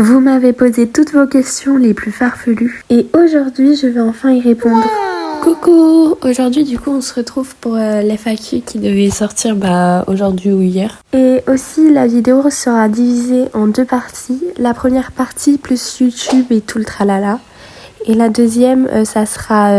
Vous m'avez posé toutes vos questions les plus farfelues et aujourd'hui je vais enfin y répondre. Coucou! Aujourd'hui du coup on se retrouve pour l'FAQ qui devait sortir aujourd'hui ou hier. Et aussi la vidéo sera divisée en deux parties. La première partie plus YouTube et tout le tralala. Et la deuxième ça sera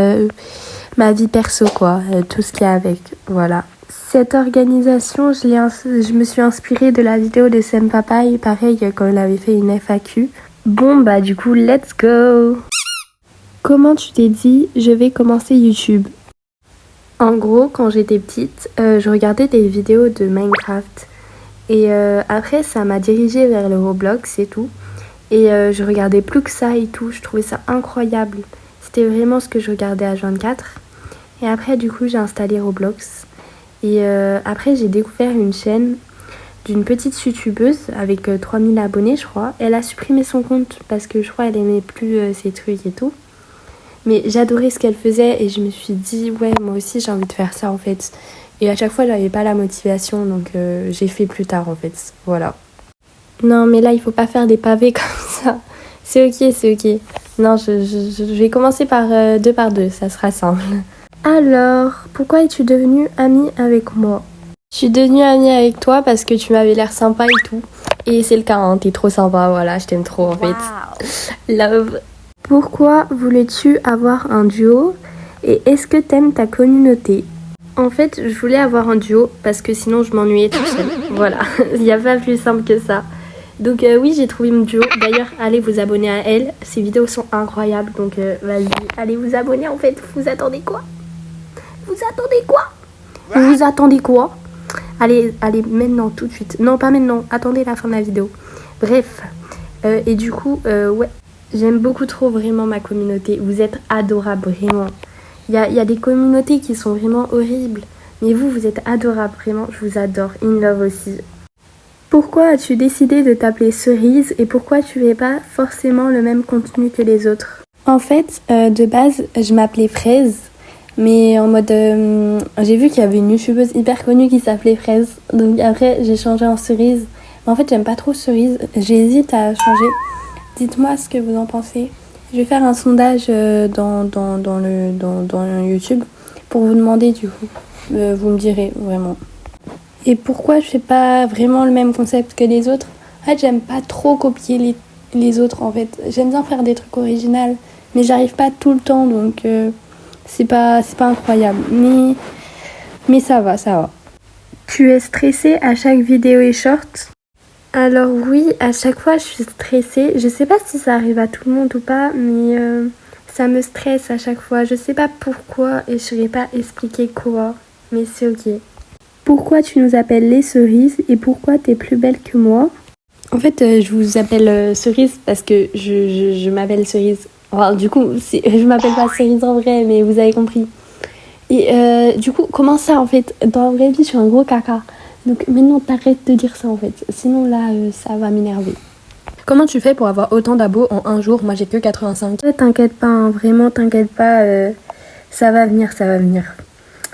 ma vie perso quoi, tout ce qu'il y a avec, voilà. Cette organisation, je me suis inspirée de la vidéo de Sam Papaye, pareil quand il avait fait une FAQ. Bon du coup, let's go! Comment tu t'es dit, je vais commencer YouTube? En gros, quand j'étais petite, je regardais des vidéos de Minecraft. Et après, ça m'a dirigée vers le Roblox et tout. Et je regardais plus que ça et tout, je trouvais ça incroyable. C'était vraiment ce que je regardais à 24. Et après, du coup, j'ai installé Roblox. Et après, j'ai découvert une chaîne d'une petite youtubeuse avec 3000 abonnés, je crois. Elle a supprimé son compte parce que je crois qu'elle aimait plus ses trucs et tout. Mais j'adorais ce qu'elle faisait et je me suis dit, ouais, moi aussi, j'ai envie de faire ça en fait. Et à chaque fois, j'avais pas la motivation, donc j'ai fait plus tard en fait. Voilà. Non, mais là, il faut pas faire des pavés comme ça. C'est ok, c'est ok. Non, je vais commencer par deux par deux, ça sera simple. Alors, pourquoi es-tu devenue amie avec moi? Je suis devenue amie avec toi parce que tu m'avais l'air sympa et tout. Et c'est le cas, hein, t'es trop sympa, voilà, je t'aime trop en fait. Love. Pourquoi voulais-tu avoir un duo? Et est-ce que t'aimes ta communauté? En fait, je voulais avoir un duo parce que sinon je m'ennuyais toute seule. Voilà, il n'y a pas plus simple que ça. Donc oui, j'ai trouvé mon duo. D'ailleurs, allez vous abonner à elle. Ses vidéos sont incroyables, donc vas-y, allez vous abonner en fait. Vous attendez quoi? Vous attendez quoi? Vous attendez quoi? Allez, maintenant, tout de suite. Non, pas maintenant. Attendez la fin de la vidéo. Bref. Et du coup, ouais. J'aime beaucoup trop vraiment ma communauté. Vous êtes adorables, vraiment. Il y a des communautés qui sont vraiment horribles. Mais vous êtes adorables, vraiment. Je vous adore. In love aussi. Pourquoi as-tu décidé de t'appeler Cerise et pourquoi tu fais pas forcément le même contenu que les autres? En fait, de base, je m'appelais Fraise. Mais en mode, j'ai vu qu'il y avait une youtubeuse hyper connue qui s'appelait Fraise. Donc après, j'ai changé en Cerise. Mais en fait, j'aime pas trop Cerise. J'hésite à changer. Dites-moi ce que vous en pensez. Je vais faire un sondage dans YouTube pour vous demander du coup. Vous me direz vraiment. Et pourquoi je fais pas vraiment le même concept que les autres? En fait, j'aime pas trop copier les autres en fait. J'aime bien faire des trucs originaux. Mais j'arrive pas tout le temps donc... C'est pas incroyable, mais ça va. Tu es stressée à chaque vidéo et short? Alors oui, à chaque fois je suis stressée. Je sais pas si ça arrive à tout le monde ou pas, mais ça me stresse à chaque fois. Je sais pas pourquoi et je saurais pas expliquer quoi, mais c'est ok. Pourquoi tu nous appelles les cerises et pourquoi t'es plus belle que moi? En fait, je vous appelle Cerise parce que je m'appelle Cerise. Enfin, du coup, je m'appelle pas Cerise en vrai, mais vous avez compris. Et du coup, comment ça en fait? Dans la vraie vie, je suis un gros caca. Donc maintenant, t'arrêtes de dire ça en fait. Sinon là, ça va m'énerver. Comment tu fais pour avoir autant d'abos en un jour? Moi, j'ai que 85. T'inquiète pas, hein, vraiment, t'inquiète pas. Ça va venir.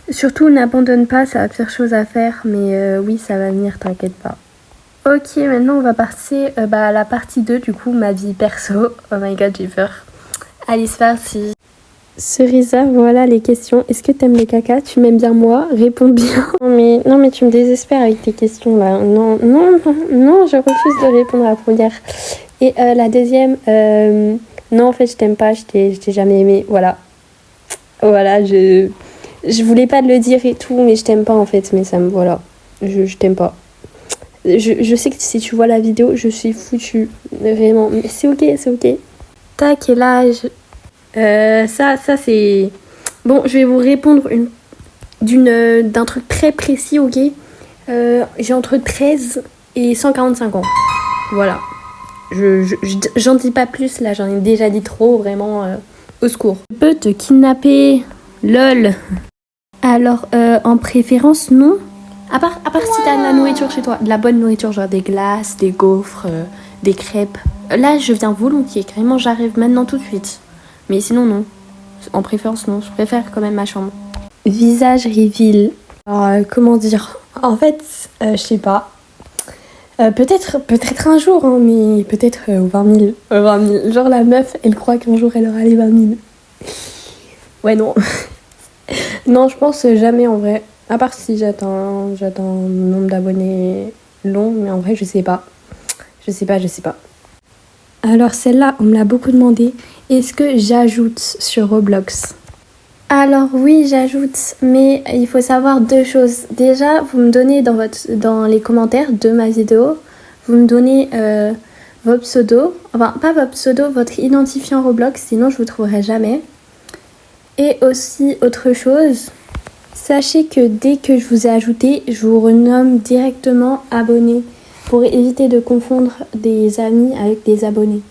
Surtout, n'abandonne pas, ça va faire chose à faire. Mais oui, ça va venir, t'inquiète pas. Ok, maintenant on va passer à la partie 2, du coup, ma vie perso. Oh my god, j'ai peur. Allez, c'est parti. Cerisa, voilà les questions. Est-ce que t'aimes les caca? Tu m'aimes bien moi? Réponds bien. Non mais tu me désespères avec tes questions là. Non, je refuse de répondre à la première. Et la deuxième, non en fait je t'aime pas, je t'ai jamais aimé. Voilà, je voulais pas te le dire et tout, mais je t'aime pas en fait. Mais ça me, voilà, je t'aime pas. Je sais que si tu vois la vidéo, je suis foutue. Vraiment. Mais c'est ok. T'as quel âge? Ça c'est... Bon, je vais vous répondre d'un truc très précis, ok? J'ai entre 13 et 145 ans. Voilà. J'en dis pas plus, là. J'en ai déjà dit trop, vraiment. Au secours. Je peux te kidnapper. Lol. Alors, en préférence, non. À part si t'as de la nourriture chez toi, de la bonne nourriture, genre des glaces, des gaufres, des crêpes. Là, je viens volontiers, carrément, j'arrive maintenant tout de suite. Mais sinon, non. En préférence, non. Je préfère quand même ma chambre. Visage reveal. Alors, comment dire? En fait, je sais pas. Peut-être un jour, hein, mais peut-être 20 000. 20 000. Genre la meuf, elle croit qu'un jour elle aura les 20 000. Ouais, non. Non, je pense jamais en vrai. À part si j'atteins un nombre d'abonnés long, mais en vrai, je sais pas. Je sais pas. Alors celle-là, on me l'a beaucoup demandé. Est-ce que j'ajoute sur Roblox? Alors oui, j'ajoute, mais il faut savoir deux choses. Déjà, vous me donnez dans les commentaires de ma vidéo, vous me donnez votre pseudo, enfin pas votre pseudo, votre identifiant Roblox, sinon je vous trouverai jamais. Et aussi autre chose, sachez que dès que je vous ai ajouté, je vous renomme directement abonné pour éviter de confondre des amis avec des abonnés.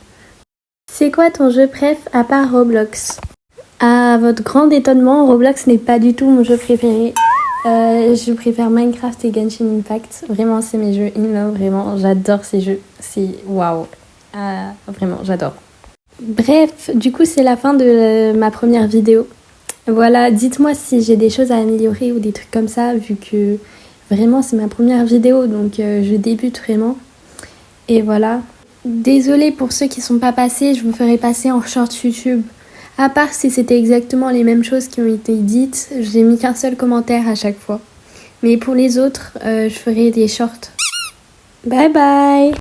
C'est quoi ton jeu préf à part Roblox? À votre grand étonnement, Roblox n'est pas du tout mon jeu préféré. Je préfère Minecraft et Genshin Impact. Vraiment, c'est mes jeux in love. Vraiment, j'adore ces jeux. C'est waouh. Vraiment, j'adore. Bref, du coup, c'est la fin de ma première vidéo. Voilà, dites-moi si j'ai des choses à améliorer ou des trucs comme ça, vu que vraiment, c'est ma première vidéo, donc je débute vraiment. Et voilà. Désolée pour ceux qui sont pas passés, je vous ferai passer en short YouTube. À part si c'était exactement les mêmes choses qui ont été dites, j'ai mis qu'un seul commentaire à chaque fois. Mais pour les autres, je ferai des shorts. Bye bye!